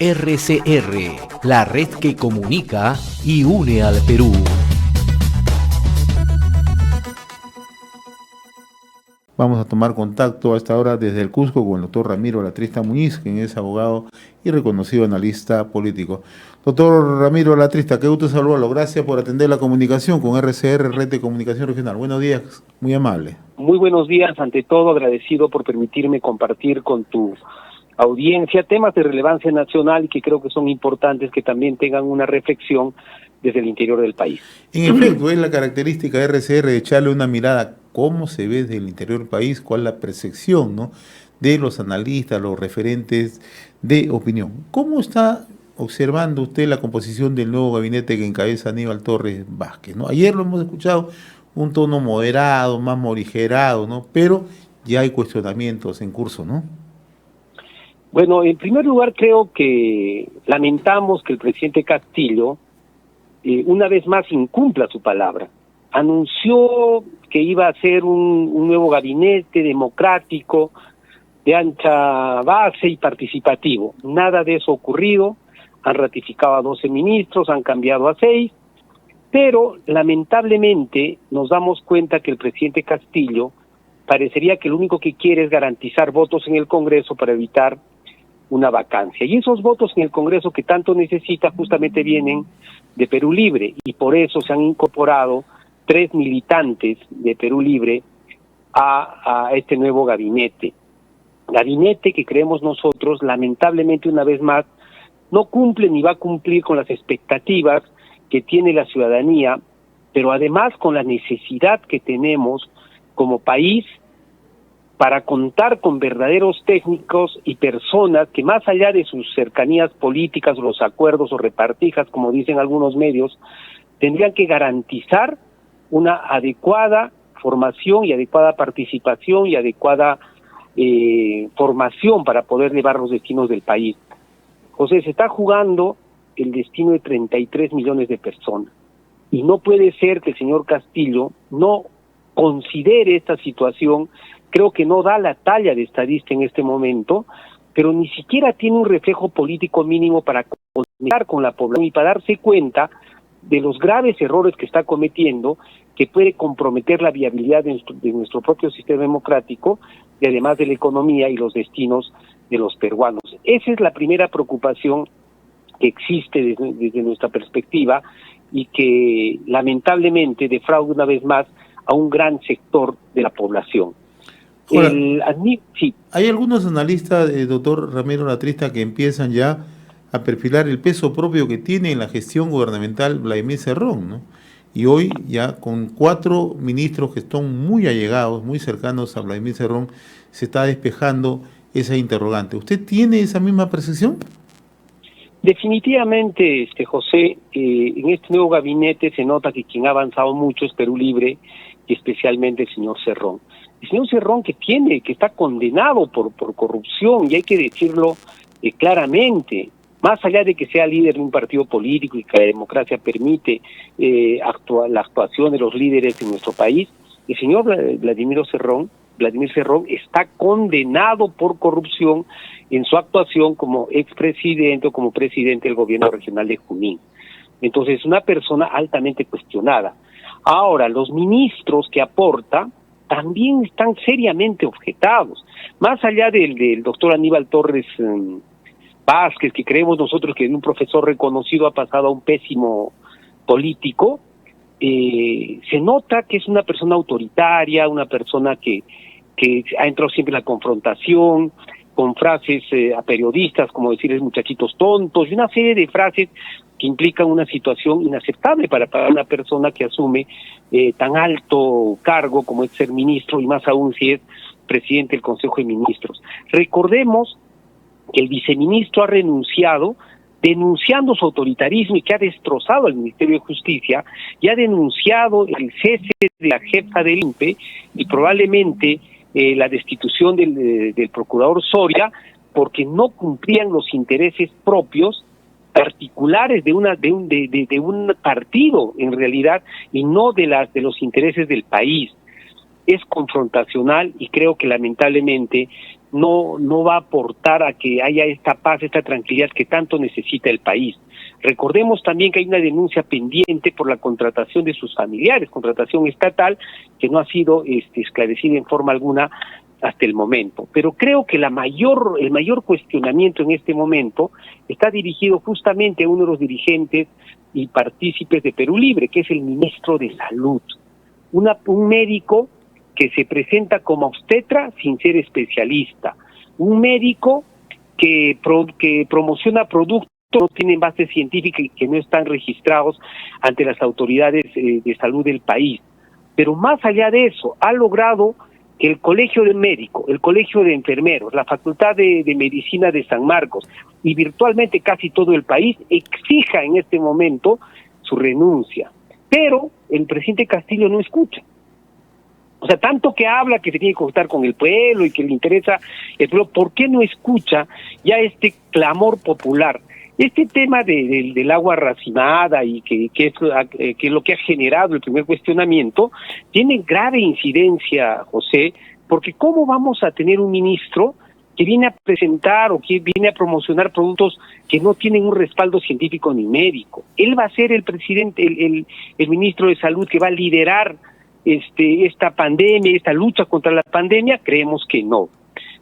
RCR, la red que comunica y une al Perú. Vamos a tomar contacto a esta hora desde el Cusco con el doctor Ramiro Alatrista Muñiz, quien es abogado y reconocido analista político. Doctor Ramiro Alatrista, qué gusto saludarlo. Gracias por atender la comunicación con RCR, Red de Comunicación Regional. Buenos días, muy amable. Muy buenos días, ante todo agradecido por permitirme compartir con tu audiencia temas de relevancia nacional y que creo que son importantes que también tengan una reflexión desde el interior del país. En efecto, es la característica de RCR de echarle una mirada cómo se ve desde el interior del país, cuál es la percepción, ¿no?, de los analistas, los referentes de opinión. ¿Cómo está observando usted la composición del nuevo gabinete que encabeza Aníbal Torres Vázquez, ¿no? Ayer lo hemos escuchado, un tono moderado, más morigerado, ¿no?, pero ya hay cuestionamientos en curso, ¿no? Bueno, en primer lugar creo que lamentamos que el presidente Castillo una vez más incumpla su palabra. Anunció que iba a ser un nuevo gabinete democrático, de ancha base y participativo. Nada de eso ha ocurrido. Han ratificado a 12 ministros, han cambiado a 6, pero lamentablemente nos damos cuenta que el presidente Castillo parecería que lo único que quiere es garantizar votos en el Congreso para evitar una vacancia. Y esos votos en el Congreso que tanto necesita justamente vienen de Perú Libre, y por eso se han incorporado 3 militantes de Perú Libre a este nuevo gabinete. Gabinete que creemos nosotros, lamentablemente una vez más, no cumple ni va a cumplir con las expectativas que tiene la ciudadanía, pero además con la necesidad que tenemos como país para contar con verdaderos técnicos y personas que, más allá de sus cercanías políticas, los acuerdos o repartijas, como dicen algunos medios, tendrían que garantizar una adecuada formación y adecuada participación y adecuada formación para poder llevar los destinos del país. José, se está jugando el destino de 33 millones de personas, y no puede ser que el señor Castillo no considere esta situación. Creo que no da la talla de estadista en este momento, pero ni siquiera tiene un reflejo político mínimo para conectar con la población y para darse cuenta de los graves errores que está cometiendo, que puede comprometer la viabilidad de nuestro propio sistema democrático y además de la economía y los destinos de los peruanos. Esa es la primera preocupación que existe desde nuestra perspectiva y que lamentablemente defrauda una vez más a un gran sector de la población. Ahora, sí. Hay algunos analistas, doctor Ramiro Alatrista, que empiezan ya a perfilar el peso propio que tiene en la gestión gubernamental Vladimir Cerrón, ¿no? Y hoy ya con 4 ministros que están muy allegados, muy cercanos a Vladimir Cerrón, se está despejando esa interrogante. ¿Usted tiene esa misma percepción? Definitivamente, José, en este nuevo gabinete se nota que quien ha avanzado mucho es Perú Libre, y especialmente el señor Cerrón. El señor Cerrón que está condenado por corrupción, y hay que decirlo claramente, más allá de que sea líder de un partido político y que la democracia permite la actuación de los líderes en nuestro país, el señor Vladimir Cerrón está condenado por corrupción en su actuación como expresidente o como presidente del gobierno regional de Junín. Entonces, es una persona altamente cuestionada. Ahora, los ministros que aporta también están seriamente objetados. Más allá del doctor Aníbal Torres Vázquez, que creemos nosotros que de un profesor reconocido ha pasado a un pésimo político, se nota que es una persona autoritaria, una persona que ha entrado siempre en la confrontación, con frases a periodistas como decirles muchachitos tontos, y una serie de frases que implican una situación inaceptable para una persona que asume tan alto cargo como es ser ministro, y más aún si es presidente del Consejo de Ministros. Recordemos que el viceministro ha renunciado denunciando su autoritarismo y que ha destrozado al Ministerio de Justicia, y ha denunciado el cese de la jefa del INPE y probablemente la destitución del procurador Soria, porque no cumplían los intereses propios particulares de un partido en realidad, y no de los intereses del país. Es confrontacional y creo que lamentablemente no va a aportar a que haya esta paz, esta tranquilidad que tanto necesita el país. Recordemos también que hay una denuncia pendiente por la contratación de sus familiares, contratación estatal, que no ha sido esclarecida en forma alguna hasta el momento. Pero creo que el mayor cuestionamiento en este momento está dirigido justamente a uno de los dirigentes y partícipes de Perú Libre, que es el ministro de Salud. Un médico que se presenta como obstetra sin ser especialista, un médico que promociona productos que no tienen base científica y que no están registrados ante las autoridades de salud del país. Pero más allá de eso, ha logrado que el Colegio de Médicos, el Colegio de Enfermeros, la Facultad de Medicina de San Marcos y virtualmente casi todo el país exija en este momento su renuncia. Pero el presidente Castillo no escucha. O sea, tanto que habla que se tiene que contar con el pueblo y que le interesa el pueblo, ¿por qué no escucha ya este clamor popular? Este tema del agua racinada y que es lo que ha generado el primer cuestionamiento, tiene grave incidencia, José, porque ¿cómo vamos a tener un ministro que viene a presentar o que viene a promocionar productos que no tienen un respaldo científico ni médico? Él va a ser el presidente, el ministro de Salud que va a liderar esta pandemia, esta lucha contra la pandemia. Creemos que no.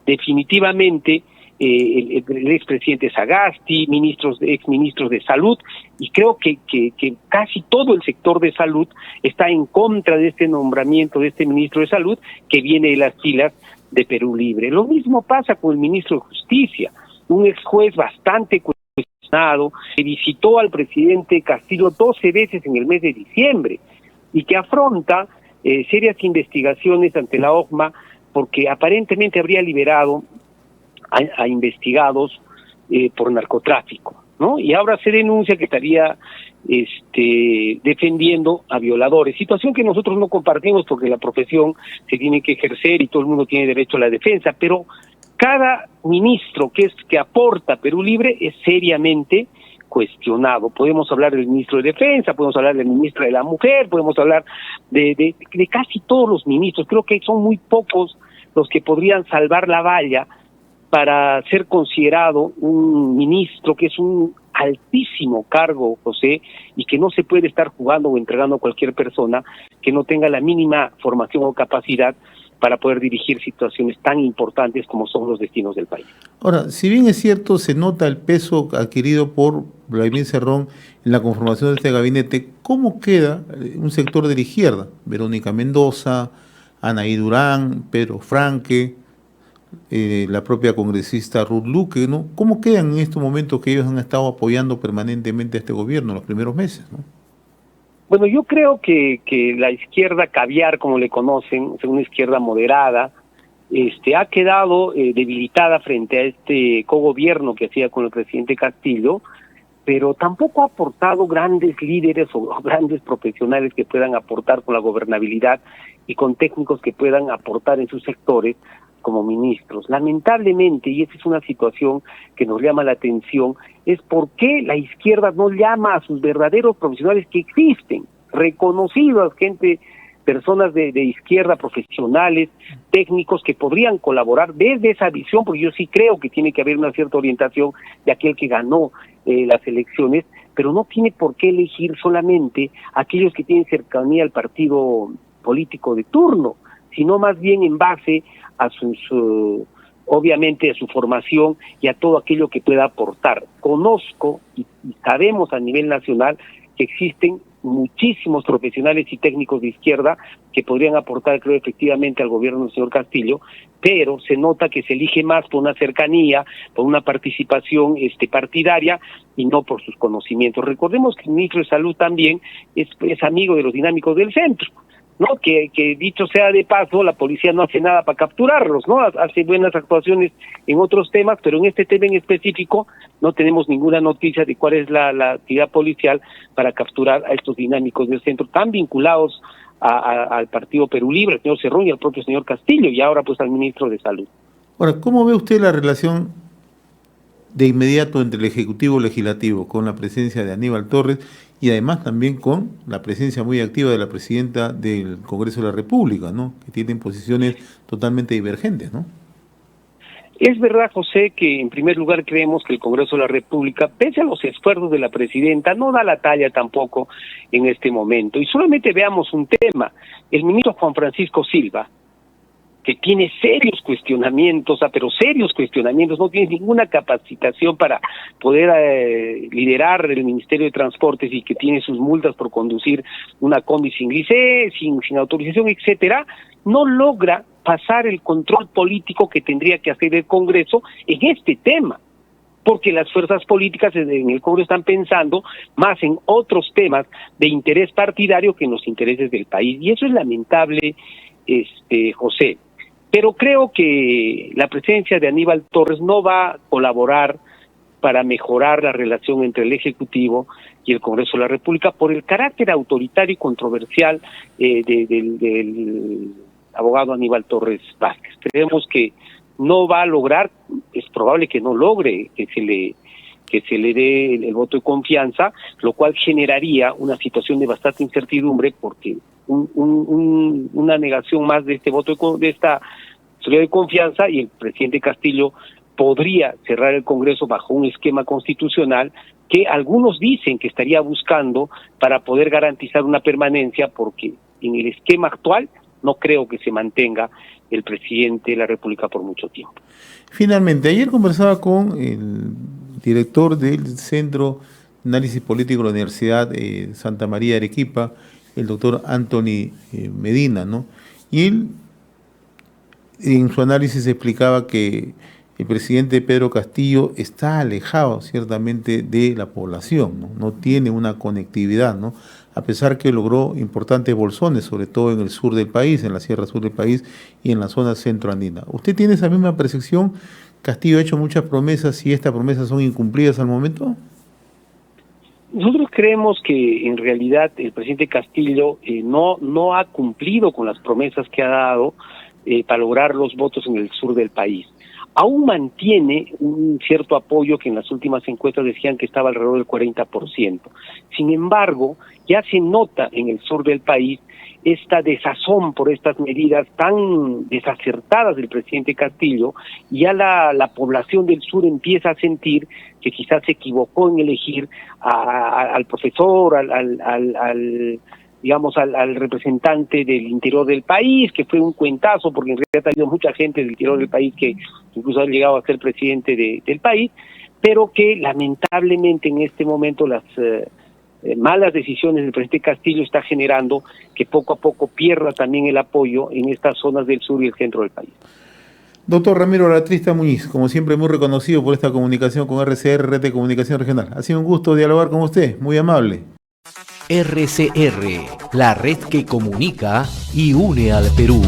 Definitivamente el expresidente Sagasti, exministros de salud, y creo que casi todo el sector de salud está en contra de este nombramiento de este ministro de salud que viene de las filas de Perú Libre. Lo mismo pasa con el ministro de Justicia, un ex juez bastante cuestionado, que visitó al presidente Castillo 12 veces en el mes de diciembre y que afronta serias investigaciones ante la OJMA porque aparentemente habría liberado a investigados por narcotráfico, ¿no? Y ahora se denuncia que estaría defendiendo a violadores, situación que nosotros no compartimos porque la profesión se tiene que ejercer y todo el mundo tiene derecho a la defensa, pero cada ministro que aporta Perú Libre es seriamente cuestionado. Podemos hablar del ministro de Defensa, podemos hablar del ministro de la Mujer, podemos hablar de casi todos los ministros. Creo que son muy pocos los que podrían salvar la valla para ser considerado un ministro, que es un altísimo cargo, José, y que no se puede estar jugando o entregando a cualquier persona que no tenga la mínima formación o capacidad para poder dirigir situaciones tan importantes como son los destinos del país. Ahora, si bien es cierto, se nota el peso adquirido por Vladimir Cerrón en la conformación de este gabinete, ¿cómo queda un sector de la izquierda? Verónica Mendoza, Anaí Durán, Pedro Franque, la propia congresista Ruth Luque, ¿no? ¿Cómo quedan en estos momentos que ellos han estado apoyando permanentemente a este gobierno en los primeros meses, ¿no? Bueno, yo creo que la izquierda caviar, como le conocen, una izquierda moderada, ha quedado debilitada frente a este cogobierno que hacía con el presidente Castillo, pero tampoco ha aportado grandes líderes o grandes profesionales que puedan aportar con la gobernabilidad y con técnicos que puedan aportar en sus sectores como ministros. Lamentablemente, y esa es una situación que nos llama la atención, es por qué la izquierda no llama a sus verdaderos profesionales que existen, reconocidos, personas de izquierda, profesionales, técnicos que podrían colaborar desde esa visión, porque yo sí creo que tiene que haber una cierta orientación de aquel que ganó las elecciones, pero no tiene por qué elegir solamente a aquellos que tienen cercanía al partido político de turno, sino más bien en base a obviamente a su formación y a todo aquello que pueda aportar. Conozco y sabemos a nivel nacional que existen muchísimos profesionales y técnicos de izquierda que podrían aportar, creo, efectivamente al gobierno del señor Castillo, pero se nota que se elige más por una cercanía, por una participación partidaria y no por sus conocimientos. Recordemos que el ministro de Salud también es amigo de los dinámicos del centro, ¿no? Que dicho sea de paso, la policía no hace nada para capturarlos, ¿no? Hace buenas actuaciones en otros temas, pero en este tema en específico no tenemos ninguna noticia de cuál es la actividad policial para capturar a estos dinámicos del centro, tan vinculados al partido Perú Libre, al señor Cerrón y al propio señor Castillo, y ahora pues al ministro de Salud. Ahora, ¿cómo ve usted la relación de inmediato entre el Ejecutivo Legislativo con la presencia de Aníbal Torres y además también con la presencia muy activa de la presidenta del Congreso de la República, ¿no? Que tienen posiciones totalmente divergentes, ¿no? Es verdad, José, que en primer lugar creemos que el Congreso de la República, pese a los esfuerzos de la presidenta, no da la talla tampoco en este momento. Y solamente veamos un tema. El ministro Juan Francisco Silva, que tiene serios cuestionamientos, pero serios cuestionamientos, no tiene ninguna capacitación para poder liderar el Ministerio de Transportes y que tiene sus multas por conducir una combi sin glicé, sin autorización, etcétera, no logra pasar el control político que tendría que hacer el Congreso en este tema, porque las fuerzas políticas en el Congreso están pensando más en otros temas de interés partidario que en los intereses del país, y eso es lamentable, José. Pero creo que la presencia de Aníbal Torres no va a colaborar para mejorar la relación entre el Ejecutivo y el Congreso de la República por el carácter autoritario y controversial del abogado Aníbal Torres Vázquez. Creemos que no va a lograr, es probable que no logre que se le dé el voto de confianza, lo cual generaría una situación de bastante incertidumbre, porque una negación más de este voto de esta solicitud de confianza, y el presidente Castillo podría cerrar el Congreso bajo un esquema constitucional que algunos dicen que estaría buscando para poder garantizar una permanencia, porque en el esquema actual no creo que se mantenga el presidente de la República por mucho tiempo. Finalmente, ayer conversaba con el director del Centro de Análisis Político de la Universidad Santa María de Arequipa, el doctor Anthony Medina, ¿no? Y él en su análisis explicaba que el presidente Pedro Castillo está alejado ciertamente de la población, ¿no? No tiene una conectividad, ¿no? A pesar que logró importantes bolsones, sobre todo en el sur del país, en la sierra sur del país y en la zona centroandina. ¿Usted tiene esa misma percepción? ¿Castillo ha hecho muchas promesas y estas promesas son incumplidas al momento? Nosotros creemos que en realidad el presidente Castillo no ha cumplido con las promesas que ha dado para lograr los votos en el sur del país. Aún mantiene un cierto apoyo que en las últimas encuestas decían que estaba alrededor del 40%. Sin embargo, ya se nota en el sur del país esta desazón por estas medidas tan desacertadas del presidente Castillo, y ya la población del sur empieza a sentir que quizás se equivocó en elegir al profesor, al representante del interior del país, que fue un cuentazo, porque en realidad ha habido mucha gente del interior del país que incluso ha llegado a ser presidente del país, pero que lamentablemente en este momento las malas decisiones del presidente Castillo está generando que poco a poco pierda también el apoyo en estas zonas del sur y el centro del país. Doctor Ramiro Alatrista Muñiz, como siempre muy reconocido por esta comunicación con RCR, Red de Comunicación Regional. Ha sido un gusto dialogar con usted, muy amable. RCR, la red que comunica y une al Perú.